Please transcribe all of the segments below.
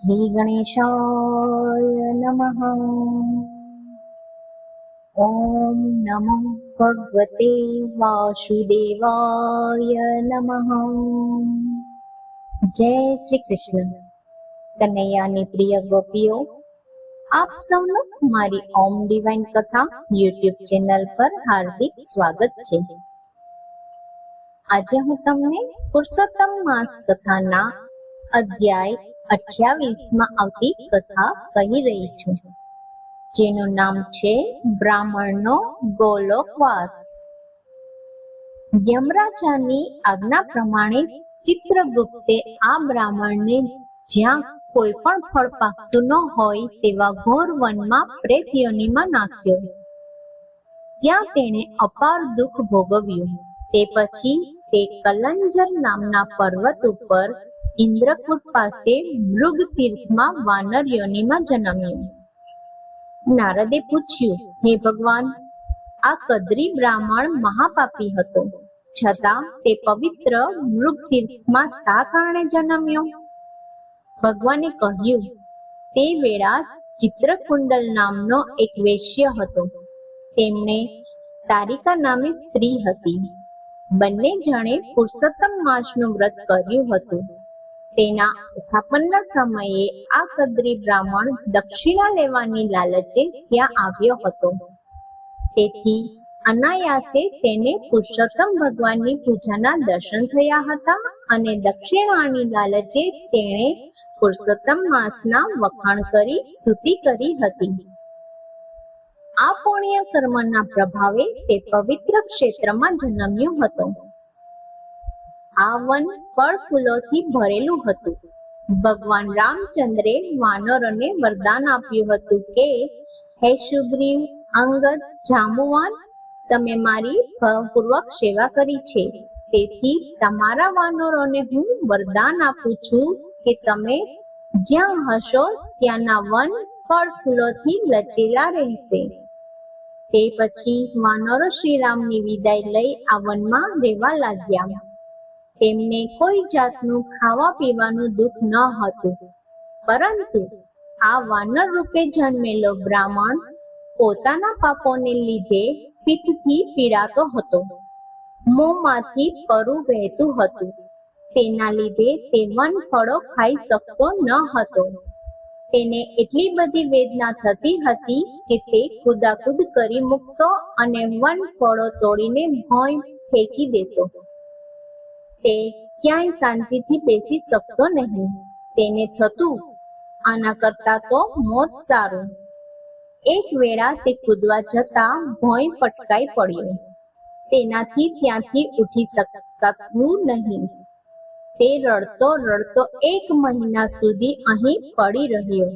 શ્રી ગણેશાય નમઃ. ઓમ નમો ભગવતે વાસુદેવાય નમઃ. જય શ્રી કૃષ્ણ. કનૈયાની પ્રિય ગોપીઓ, આપ સૌનું મારી ઓમ ડિવાઇન કથા યુટ્યુબ ચેનલ પર હાર્દિક સ્વાગત છે. આજે હું તમને પુરુષોત્તમ માસ કથાના અધ્યાય 28 માં આવતી કથા કહી રહી છું, જેનું નામ છે બ્રાહ્મણનો ગોલોકવાસ. યમરાજાની આજ્ઞા પ્રમાણે ચિત્રગુપ્તે આ બ્રાહ્મણને જ્યાં કોઈ પણ ફળ પાકતું ન હોય તેવા ઘોર વનમાં પ્રેત યોનિમાં નાખ્યો. ત્યાં તેણે અપાર દુઃખ ભોગવ્યું. તે પછી તે કલંજર નામના પર્વત ઉપર ઇન્દ્રકૂટ પાસે મૃગ તીર્થમાં વાનર યોનિમાં જન્મ્યો. નારદે પૂછ્યું, હે ભગવાન, આ કદ્રી બ્રાહ્મણ મહાપાપી હતો, છતાં તે પવિત્ર મૃગ તીર્થમાં શા કારણે જન્મ્યો? ભગવાને કહ્યું, તે વેળા ચિત્રકુંડલ નામનો એક વૈશ્ય હતો. તેમને તારિકા નામની સ્ત્રી હતી. બંને જણે પુરુષોત્તમ માસનું વ્રત કર્યું હતું. તેના ઉત્થાપનના સમયે આ કદ્રી બ્રાહ્મણ દક્ષિણા લેવાની લાલચે ત્યાં આવ્યો હતો. તેથી અનાયાસે તેને પુરુષોત્તમ ભગવાનની પૂજાના દર્શન થયા હતા અને દક્ષિણાની લાલચે તેણે પુરુષોત્તમ માસના વખાણ કરી સ્તુતિ કરી હતી. આ પુણ્ય કર્મના પ્રભાવે તે પવિત્ર ક્ષેત્રમાં જન્મ્યો હતો. આ વન ફળ ફૂલોથી ભરેલું હતું. ભગવાન રામચંદ્રે વાનરોને વરદાન આપ્યું હતું કે, હે સુગ્રીવ, અંગદ, જાંબુવાન, તમે મારી ભાવપૂર્વક સેવા કરી છે. તેથી તમારા વાનરોને હું વરદાન આપું છું કે તમે જ્યાં હશો ત્યાંના વન ફળ ફૂલોથી લચેલા રહેશે. તે પછી વાનરો શ્રીરામની વિદાય લઈ આ વનમાં રહેવા લાગ્યા. તેમને કોઈ જાતનું ખાવા પીવાનું દુઃખ ન હતું, પરંતુ આ વાનર રૂપે જન્મેલો બ્રાહ્મણ પોતાના પાપોને લીધે પિત્તથી પીડાતો હતો. મોંમાંથી પરુ વહેતું હતું. તેના લીધે તે વન ફળો ખાઈ શકતો ન હતો. તેને એટલી બધી વેદના થતી હતી કે તે કુદાકુદ કરી મૂકતો અને વન ફળો તોડીને ભોંય ફેંકી દેતો. તે ક્યાંય શાંતિથી બેસી શકતો નહીં. તેને થતું, આના કરતા તો મોત સારું. એક વેળા તે કૂદવા જતા ભોંય પટકાઈ પડ્યો. તેનાથી ત્યાંથી ઉઠી શકાતું નહીં. તે રડતો રડતો 1 મહિના સુધી અહીં પડી રહ્યો.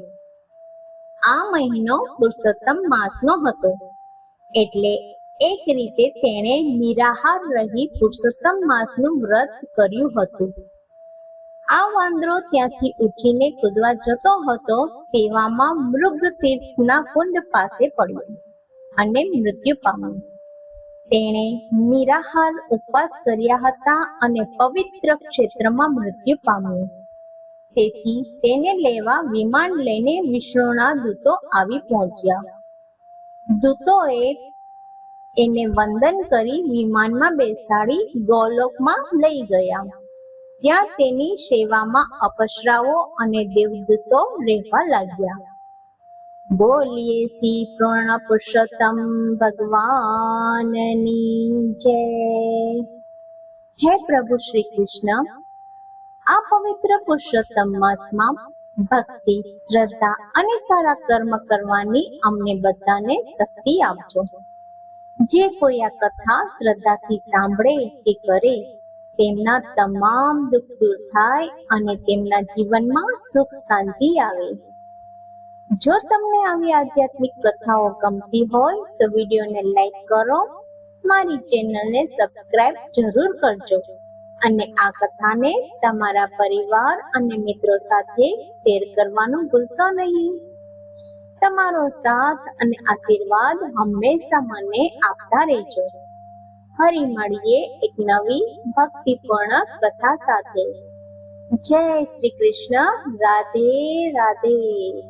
આ મહિનો પુરુષોત્તમ માસનો હતો, એટલે એક રીતે તેણે નિરાહાર રહી પુરુષોત્તમ માસનું વ્રત કર્યું હતું. આ વાંદરો ત્યાંથી ઉઠીને કૂદવા જતો હતો તેવામાં મૃગ તીર્થના કુંડ પાસે પડ્યો અને મૃત્યુ પામ્યો. તેણે નિરાહાર ઉપવાસ કર્યા હતા અને પવિત્ર ક્ષેત્રમાં મૃત્યુ પામ્યું. તેથી તેને લેવા વિમાન લઈને વિષ્ણુના દૂતો આવી પહોંચ્યા. દૂતોએ એને વંદન કરી વિમાનમાં બેસાડી ગોલોકમાં લઈ ગયા. ત્યાં તેની સેવામાં અપ્સરાઓ અને દેવદૂતો રહેવા લાગ્યા. બોલીએ શ્રી પૂર્ણ પુરુષોત્તમ ભગવાનની જય. હે પ્રભુ શ્રી કૃષ્ણ, આ પવિત્ર પુરુષોત્તમ માસમાં ભક્તિ, શ્રદ્ધા અને સારા કર્મ કરવાની અમને બધાને શક્તિ આપજો. જે કોઈ આ કથા શ્રદ્ધાથી સાંભળે કે કરે, તેમના તમામ દુઃખ દૂર થાય અને તેમના જીવનમાં સુખ શાંતિ આવે. જો તમને આવી આધ્યાત્મિક કથાઓ ગમતી હોય તો વિડીયોને લાઈક કરો, મારી ચેનલને સબસ્ક્રાઇબ જરૂર કરજો અને આ કથાને તમારા પરિવાર અને મિત્રો સાથે શેર કરવાનું ભૂલશો નહીં. તમારો સાથ અને આશીર્વાદ હંમેશા મને આપતા રહેજો. ફરી મળીએ એક નવી ભક્તિપૂર્ણ કથા સાથે. જય શ્રી કૃષ્ણ. રાધે રાધે.